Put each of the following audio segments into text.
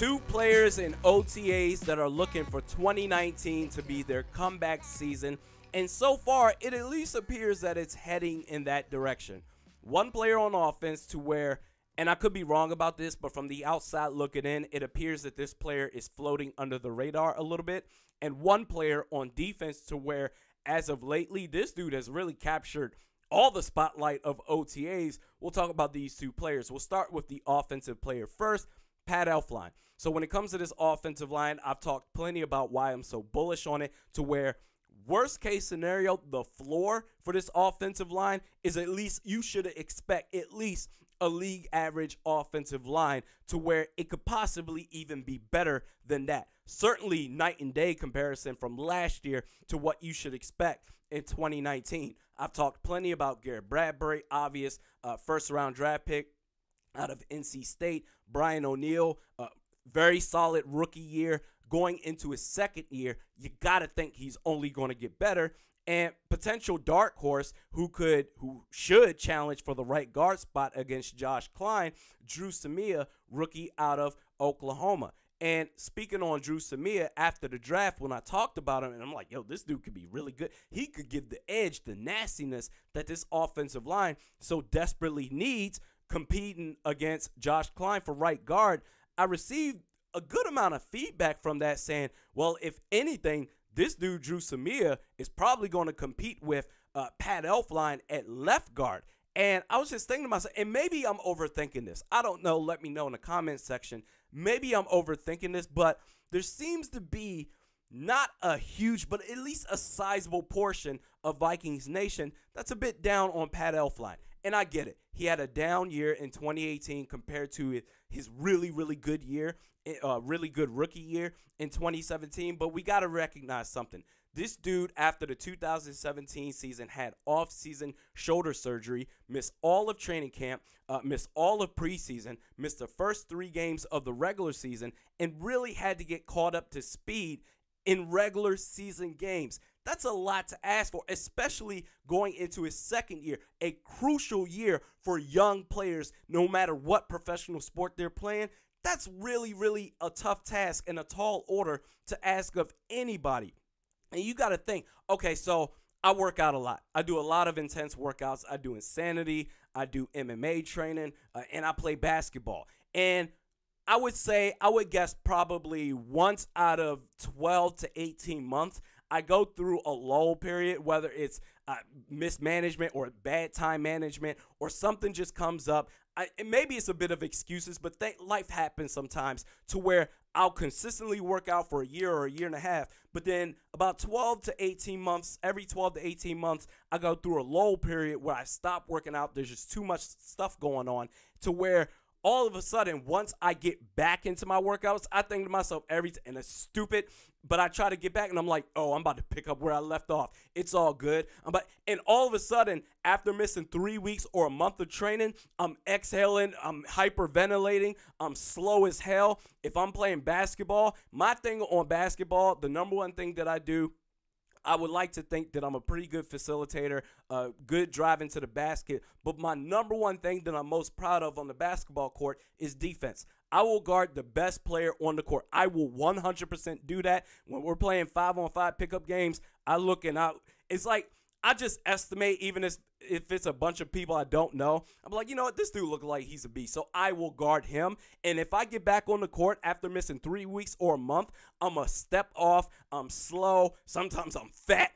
Two players in OTAs that are looking for 2019 to be their comeback season, and so far it at least appears that it's heading in that direction. One player on offense to where, and I could be wrong about this, but from the outside looking in, it appears that this player is floating under the radar a little bit, and one player on defense to where, as of lately, this dude has really captured all the spotlight of OTAs. We'll talk about these two players. We'll start with the offensive player first, Pat Elflein. So when it comes to this offensive line, I've talked plenty about why I'm so bullish on it, to where worst case scenario, the floor for this offensive line is at least, you should expect at least a league average offensive line, to where it could possibly even be better than that. Certainly night and day comparison from last year to what you should expect in 2019. I've talked plenty about Garrett Bradbury, obvious first round draft pick out of NC State. Brian O'Neill, very solid rookie year. Going into his second year, you got to think he's only going to get better. And potential dark horse who should challenge for the right guard spot against Josh Klein, Drew Samia, rookie out of Oklahoma. And speaking on Drew Samia, after the draft, when I talked about him, and I'm like, yo, this dude could be really good. He could give the edge, the nastiness that this offensive line so desperately needs, competing against Josh Klein for right guard. I received a good amount of feedback from that saying, well, if anything, this dude, Drew Samia, is probably going to compete with Pat Elflein at left guard. And I was just thinking to myself, and maybe I'm overthinking this. I don't know. Let me know in the comments section. Maybe I'm overthinking this, but there seems to be not a huge, but at least a sizable portion of Vikings Nation that's a bit down on Pat Elflein. And I get it. He had a down year in 2018 compared to his really, really good year, really good rookie year in 2017. But we got to recognize something. This dude, after the 2017 season, had off-season shoulder surgery, missed all of training camp, missed all of preseason, missed the first 3 games of the regular season, and really had to get caught up to speed in regular season games. That's a lot to ask for, especially going into his second year, a crucial year for young players, no matter what professional sport they're playing. That's really, really a tough task and a tall order to ask of anybody. And you got to think, okay, so I work out a lot. I do a lot of intense workouts. I do Insanity. I do MMA training, and I play basketball. And I would guess probably once out of 12 to 18 months, I go through a lull period, whether it's mismanagement or bad time management or something just comes up. And maybe it's a bit of excuses, but life happens sometimes to where I'll consistently work out for a year or a year and a half. But then about 12 to 18 months, every 12 to 18 months, I go through a lull period where I stop working out. There's just too much stuff going on to where all of a sudden, once I get back into my workouts, I think to myself and it's stupid, but I try to get back and I'm like, oh, I'm about to pick up where I left off. It's all good. And all of a sudden, after missing 3 weeks or a month of training, I'm exhaling, I'm hyperventilating, I'm slow as hell. If I'm playing basketball, my thing on basketball, the number one thing that I do, I would like to think that I'm a pretty good facilitator, good driving to the basket. But my number one thing that I'm most proud of on the basketball court is defense. I will guard the best player on the court. I will 100% do that. When we're playing 5-on-5 pickup games, I look and it's like I just estimate, even if it's a bunch of people I don't know, I'm like, you know what, this dude looks like he's a beast, so I will guard him. And if I get back on the court after missing 3 weeks or a month, I'm a step off, I'm slow, sometimes I'm fat,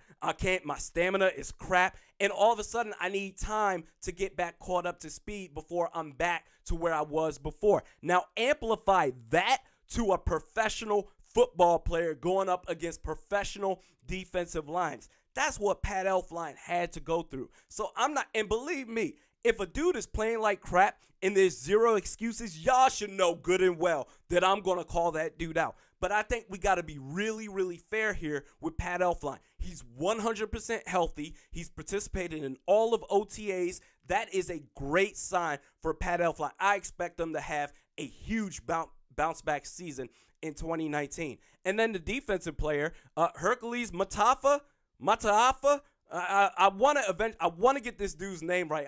my stamina is crap, and all of a sudden I need time to get back caught up to speed before I'm back to where I was before. Now amplify that to a professional football player going up against professional defensive lines. That's what Pat Elflein had to go through. So and believe me, if a dude is playing like crap and there's zero excuses, y'all should know good and well that I'm going to call that dude out. But I think we got to be really, really fair here with Pat Elflein. He's 100% healthy. He's participated in all of OTAs. That is a great sign for Pat Elflein. I expect him to have a huge bounce back season in 2019. And then the defensive player, Hercules Matata, I want to get this dude's name right.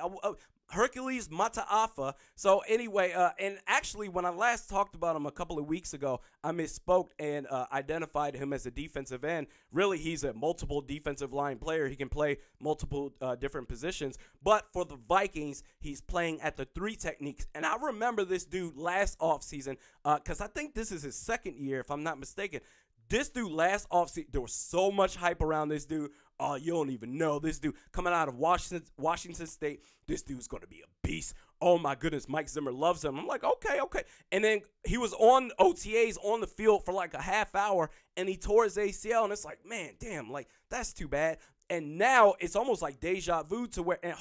Hercules Matata. So anyway, and actually when I last talked about him a couple of weeks ago, I misspoke and identified him as a defensive end. Really, he's a multiple defensive line player. He can play multiple different positions. But for the Vikings, he's playing at the 3 techniques. And I remember this dude last offseason because I think this is his second year, if I'm not mistaken. This dude last offseason, there was so much hype around this dude. Oh, you don't even know. This dude coming out of Washington State, this dude's going to be a beast. Oh, my goodness, Mike Zimmer loves him. I'm like, okay. And then he was on OTAs on the field for like a half hour, and he tore his ACL, and it's like, man, damn, like, that's too bad. And now it's almost like deja vu to where, and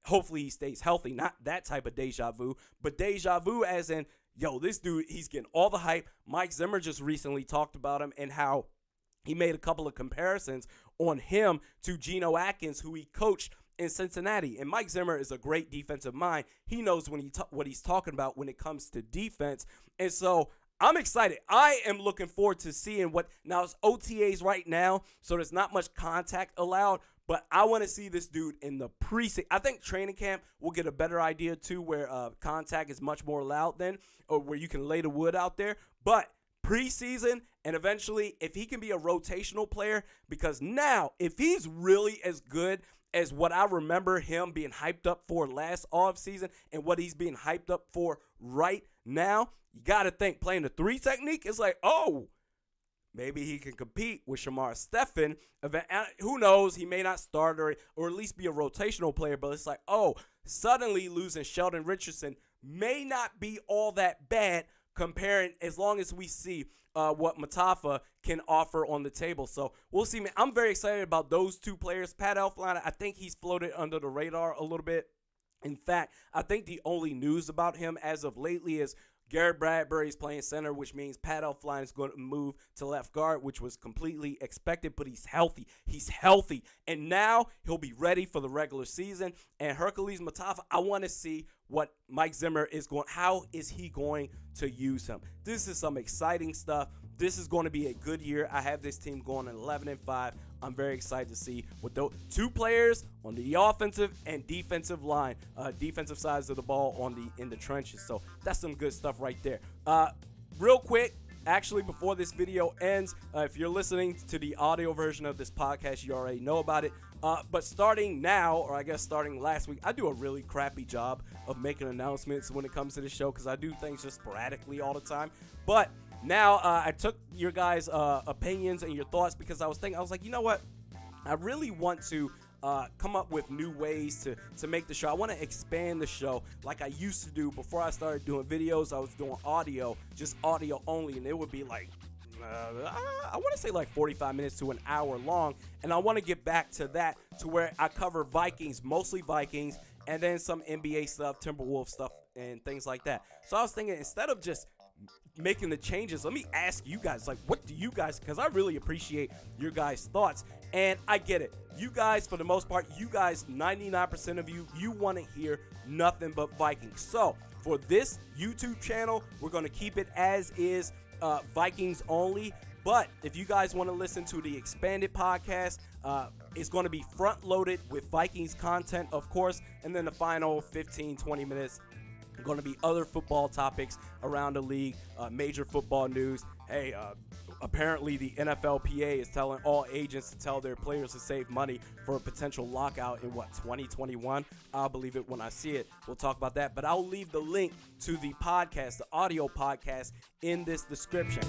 hopefully he stays healthy, not that type of deja vu, but deja vu as in, yo, this dude, he's getting all the hype. Mike Zimmer just recently talked about him and how he made a couple of comparisons on him to Geno Atkins, who he coached in Cincinnati. And Mike Zimmer is a great defensive mind. He knows what he's talking about when it comes to defense. And so I'm excited. I am looking forward to seeing what – now it's OTAs right now, so there's not much contact allowed. But I want to see this dude in the preseason. I think training camp will get a better idea, too, where contact is much more allowed then, or where you can lay the wood out there. But preseason, and eventually, if he can be a rotational player, because now, if he's really as good as what I remember him being hyped up for last offseason and what he's being hyped up for right now, you got to think playing the 3 technique is like, oh, maybe he can compete with Shamar Stephen. Who knows? He may not start or at least be a rotational player, but it's like, oh, suddenly losing Sheldon Richardson may not be all that bad comparing as long as we see what Matata can offer on the table. So we'll see, man. I'm very excited about those 2 players. Pat Elflein, I think he's floated under the radar a little bit. In fact, I think the only news about him as of lately is Garrett Bradbury's playing center, which means Pat Elflein is going to move to left guard, which was completely expected, but he's healthy. He's healthy. And now he'll be ready for the regular season. And Hercules Matata, I want to see what Mike Zimmer is going, how is he going to use him? This is some exciting stuff. This is going to be a good year. I have this team going at 11-5. I'm very excited to see what those 2 players on the offensive and defensive line, defensive sides of the ball in the trenches. So that's some good stuff right there. Real quick, actually, before this video ends, if you're listening to the audio version of this podcast, you already know about it. But starting now, or I guess starting last week, I do a really crappy job of making announcements when it comes to the show because I do things just sporadically all the time. But now I took your guys' opinions and your thoughts because I was like, you know what? I really want to come up with new ways to make the show. I want to expand the show like I used to do before I started doing videos. I was doing audio, just audio only, and it would be like, I want to say like 45 minutes to an hour long. And I want to get back to that, to where I cover Vikings, mostly Vikings, and then some NBA stuff, Timberwolves stuff, and things like that. So I was thinking, instead of just making the changes, let me ask you guys, like, what do you guys, because I really appreciate your guys' thoughts. And I get it. You guys, for the most part, you guys, 99% of you want to hear nothing but Vikings. So for this YouTube channel, we're going to keep it as is, Vikings only. But if you guys want to listen to the expanded podcast, it's going to be front loaded with Vikings content, of course. And then the final 15-20 minutes going to be other football topics around the league, major football news. Hey, apparently the NFLPA is telling all agents to tell their players to save money for a potential lockout in 2021. I'll believe it when I see it. We'll talk about that, but I'll leave the link to the podcast, the audio podcast, in this description.